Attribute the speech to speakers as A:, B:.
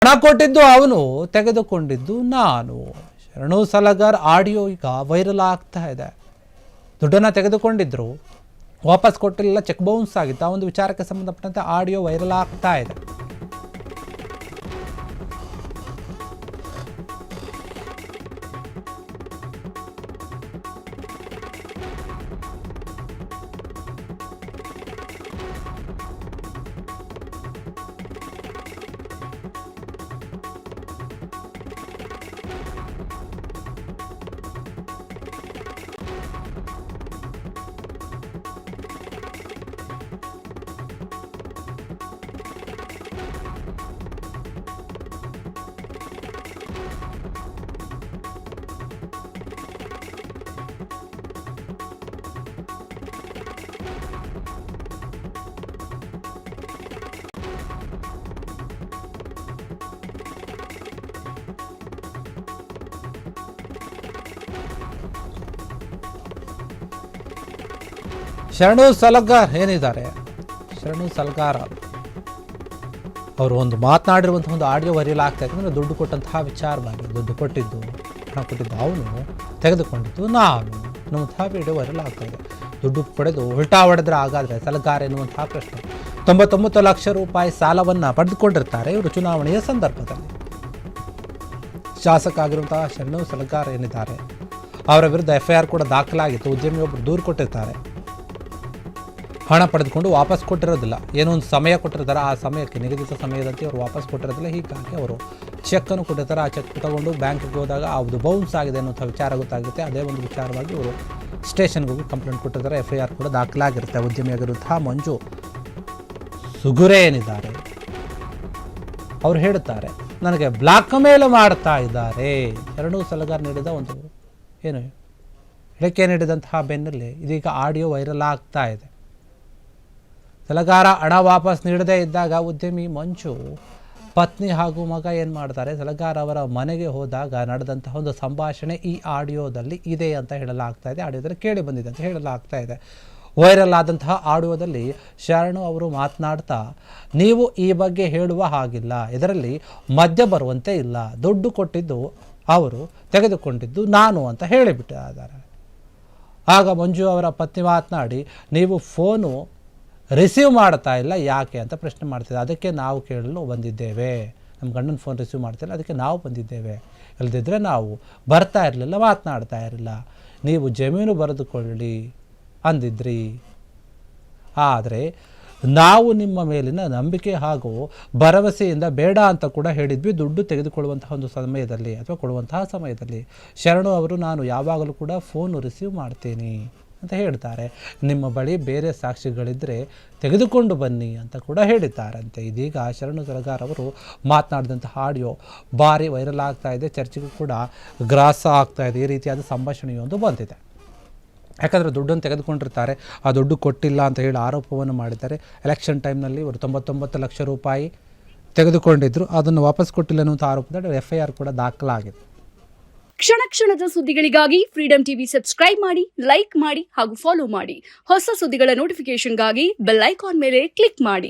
A: ಹಣ ಕೊಟ್ಟಿದ್ದು ಅವನು, ತೆಗೆದುಕೊಂಡಿದ್ದು ನಾನು. ಶರಣು ಸಲಗರ್ ಆಡಿಯೋ ಈಗ ವೈರಲ್ ಆಗ್ತಾ ಇದೆ. ದುಡ್ಡನ್ನು ತೆಗೆದುಕೊಂಡಿದ್ರು, ವಾಪಸ್ ಕೊಟ್ಟಿಲ್ಲ, ಚೆಕ್ ಬೌನ್ಸ್ ಆಗಿತ್ತು. ಆ ಒಂದು ವಿಚಾರಕ್ಕೆ ಸಂಬಂಧಪಟ್ಟಂತೆ ಆಡಿಯೋ ವೈರಲ್ ಆಗ್ತಾ ಇದೆ. ಶರಣು ಸಲಗಾರ್ ಏನಿದ್ದಾರೆ, ಶರಣು ಸಲಗಾರ್ ಅವರು ಒಂದು ಮಾತನಾಡಿರುವಂತಹ ಒಂದು ಆಡಿಯೋ ವೈರಲ್ ಆಗ್ತಾ ಇದೆ. ಅಂದರೆ ದುಡ್ಡು ಕೊಟ್ಟಂತಹ ವಿಚಾರವಾಗಿ, ದುಡ್ಡು ಕೊಟ್ಟಿದ್ದು, ಹಣ ಕೊಟ್ಟಿದ್ದು ಅವನು, ತೆಗೆದುಕೊಂಡಿದ್ದು ನಾನು ಎನ್ನುವಂತಹ ವಿಡಿಯೋ ವೈರಲ್ ಆಗ್ತಾ ಇದೆ. ದುಡ್ಡು ಪಡೆದು ಉಲ್ಟಾ ಹೊಡೆದ್ರೆ ಹಾಗಾದರೆ ಸಲಗಾರ್ ಎನ್ನುವಂತಹ ಪ್ರಶ್ನೆ. 99 ಲಕ್ಷ ರೂಪಾಯಿ ಸಾಲವನ್ನು ಪಡೆದುಕೊಂಡಿರ್ತಾರೆ ಇವರು ಚುನಾವಣೆಯ ಸಂದರ್ಭದಲ್ಲಿ. ಶಾಸಕ ಆಗಿರುವಂತಹ ಶರಣು ಸಲಗಾರ್ ಏನಿದ್ದಾರೆ, ಅವರ ವಿರುದ್ಧ FIR ಕೂಡ ದಾಖಲಾಗಿತ್ತು. ಉದ್ಯಮಿಯೊಬ್ಬರು ದೂರು ಕೊಟ್ಟಿರ್ತಾರೆ. ಹಣ ಪಡೆದುಕೊಂಡು ವಾಪಸ್ ಕೊಟ್ಟಿರೋದಿಲ್ಲ, ಏನೋ ಒಂದು ಸಮಯ ಕೊಟ್ಟಿರ್ತಾರೆ, ಆ ಸಮಯಕ್ಕೆ ನಿಗದಿತ ಸಮಯದಂತೆ ಅವರು ವಾಪಸ್ ಕೊಟ್ಟಿರೋದಿಲ್ಲ. ಹೀಗಾಗಿ ಅವರು ಚೆಕ್ಕನ್ನು ಕೊಟ್ಟಿರ್ತಾರೆ. ಆ ಚೆಕ್ ತಗೊಂಡು ಬ್ಯಾಂಕಿಗೆ ಹೋದಾಗ ಅದು ಬೌನ್ಸ್ ಆಗಿದೆ ಅನ್ನೋಂಥ ವಿಚಾರ ಗೊತ್ತಾಗುತ್ತೆ. ಅದೇ ಒಂದು ವಿಚಾರವಾಗಿ ಇವರು ಸ್ಟೇಷನ್ಗೆ ಹೋಗಿ ಕಂಪ್ಲೇಂಟ್ ಕೊಟ್ಟಿರ್ತಾರೆ. FIR ಕೂಡ ದಾಖಲಾಗಿರುತ್ತೆ. ಉದ್ಯಮಿಯಾಗಿರುವಂತಹ ಮಂಜು ಸುಗುರೆ ಏನಿದ್ದಾರೆ ಅವರು ಹೇಳುತ್ತಾರೆ, ನನಗೆ ಬ್ಲಾಕ್ ಮೇಲ್ ಮಾಡ್ತಾ ಇದ್ದಾರೆ. ಶರಣು ಸಲಗಾರ್ ನೀಡಿದ ಒಂದು ಏನು ಹೇಳಿಕೆ ನೀಡಿದಂತಹ ಬೆನ್ನಲ್ಲೇ ಇದೀಗ ಆಡಿಯೋ ವೈರಲ್ ಆಗ್ತಾ ಇದೆ. ಸಲಗಾರ ಹಣ ವಾಪಸ್ ನೀಡದೇ ಇದ್ದಾಗ ಉದ್ಯಮಿ ಮಂಜು ಪತ್ನಿ ಹಾಗೂ ಮಗ ಏನು ಮಾಡ್ತಾರೆ, ಸಲಗಾರ ಅವರ ಮನೆಗೆ ಹೋದಾಗ ನಡೆದಂತಹ ಒಂದು ಸಂಭಾಷಣೆ ಈ ಆಡಿಯೋದಲ್ಲಿ ಇದೆ ಅಂತ ಹೇಳಲಾಗ್ತಾ ಇದೆ. ಆಡಿಯೋದಲ್ಲಿ ಕೇಳಿ ಬಂದಿದೆ ಅಂತ ಹೇಳಲಾಗ್ತಾ ಇದೆ. ವೈರಲ್ ಆದಂತಹ ಆಡಿಯೋದಲ್ಲಿ ಶರಣು ಅವರು ಮಾತನಾಡ್ತಾ, ನೀವು ಈ ಬಗ್ಗೆ ಹೇಳುವ ಹಾಗಿಲ್ಲ, ಇದರಲ್ಲಿ ಮಧ್ಯ ಬರುವಂತೆ ಇಲ್ಲ, ದುಡ್ಡು ಕೊಟ್ಟಿದ್ದು ಅವರು, ತೆಗೆದುಕೊಂಡಿದ್ದು ನಾನು ಅಂತ ಹೇಳಿಬಿಟ್ಟಿದ್ದಾರೆ. ಆಗ ಮಂಜು ಅವರ ಪತ್ನಿ ಮಾತನಾಡಿ, ನೀವು ಫೋನು ರಿಸೀವ್ ಮಾಡ್ತಾ ಇಲ್ಲ ಯಾಕೆ ಅಂತ ಪ್ರಶ್ನೆ ಮಾಡ್ತಿದ್ದೆ. ಅದಕ್ಕೆ ನಾವು ಕೇಳಲು ಬಂದಿದ್ದೇವೆ, ನಮ್ಮ ಗಂಡನ ಫೋನ್ ರಿಸೀವ್ ಮಾಡ್ತಿಲ್ಲ, ಅದಕ್ಕೆ ನಾವು ಬಂದಿದ್ದೇವೆ, ಇಲ್ಲದಿದ್ದರೆ ನಾವು ಬರ್ತಾ ಇರಲಿಲ್ಲ, ಮಾತನಾಡ್ತಾ ಇರಲಿಲ್ಲ, ನೀವು ಜಮೀನು ಬರೆದುಕೊಳ್ಳಿ ಅಂದಿದ್ರಿ. ಆದರೆ ನಾವು ನಿಮ್ಮ ಮೇಲಿನ ನಂಬಿಕೆ ಹಾಗೂ ಭರವಸೆಯಿಂದ ಬೇಡ ಅಂತ ಕೂಡ ಹೇಳಿದ್ವಿ. ದುಡ್ಡು ತೆಗೆದುಕೊಳ್ಳುವಂತಹ ಒಂದು ಸಮಯದಲ್ಲಿ ಅಥವಾ ಕೊಡುವಂತಹ ಸಮಯದಲ್ಲಿ ಶರಣು ಅವರು, ನಾನು ಯಾವಾಗಲೂ ಕೂಡ ಫೋನು ರಿಸೀವ್ ಮಾಡ್ತೀನಿ ಅಂತ ಹೇಳ್ತಾರೆ. ನಿಮ್ಮ ಬಳಿ ಬೇರೆ ಸಾಕ್ಷಿಗಳಿದ್ದರೆ ತೆಗೆದುಕೊಂಡು ಬನ್ನಿ ಅಂತ ಕೂಡ ಹೇಳಿದ್ದಾರಂತೆ. ಇದೀಗ ಶರಣು ಸಲಗಾರ್ ಅವರು ಮಾತನಾಡಿದಂತಹ ಆಡಿಯೋ ಭಾರಿ ವೈರಲ್ ಆಗ್ತಾ ಇದೆ, ಚರ್ಚೆಗೂ ಕೂಡ ಗ್ರಾಸ ಆಗ್ತಾ ಇದೆ. ಈ ರೀತಿಯಾದ ಸಂಭಾಷಣೆಯೊಂದು ಬಂದಿದೆ. ಯಾಕಂದರೆ ದುಡ್ಡನ್ನು ತೆಗೆದುಕೊಂಡಿರ್ತಾರೆ, ಆ ದುಡ್ಡು ಕೊಟ್ಟಿಲ್ಲ ಅಂತ ಹೇಳಿ ಆರೋಪವನ್ನು ಮಾಡಿದ್ದಾರೆ. ಎಲೆಕ್ಷನ್ ಟೈಮ್ನಲ್ಲಿ ಇವರು 99 ಲಕ್ಷ ರೂಪಾಯಿ ತೆಗೆದುಕೊಂಡಿದ್ದರು, ಅದನ್ನು ವಾಪಸ್ ಕೊಟ್ಟಿಲ್ಲ ಅನ್ನುವಂಥ ಆರೋಪದಲ್ಲಿ FIR ಕೂಡ ದಾಖಲಾಗಿದೆ.
B: ಕ್ಷಣ ಕ್ಷಣದ ಸುದ್ದಿಗಳಿಗಾಗಿ ಫ್ರೀಡಂ ಟಿವಿ ಸಬ್ಸ್ಕ್ರೈಬ್ ಮಾಡಿ, ಲೈಕ್ ಮಾಡಿ ಹಾಗೂ ಫಾಲೋ ಮಾಡಿ. ಹೊಸ ಸುದ್ದಿಗಳ ನೋಟಿಫಿಕೇಶನ್ಗಾಗಿ ಬೆಲ್ ಐಕಾನ್ ಮೇಲೆ ಕ್ಲಿಕ್ ಮಾಡಿ.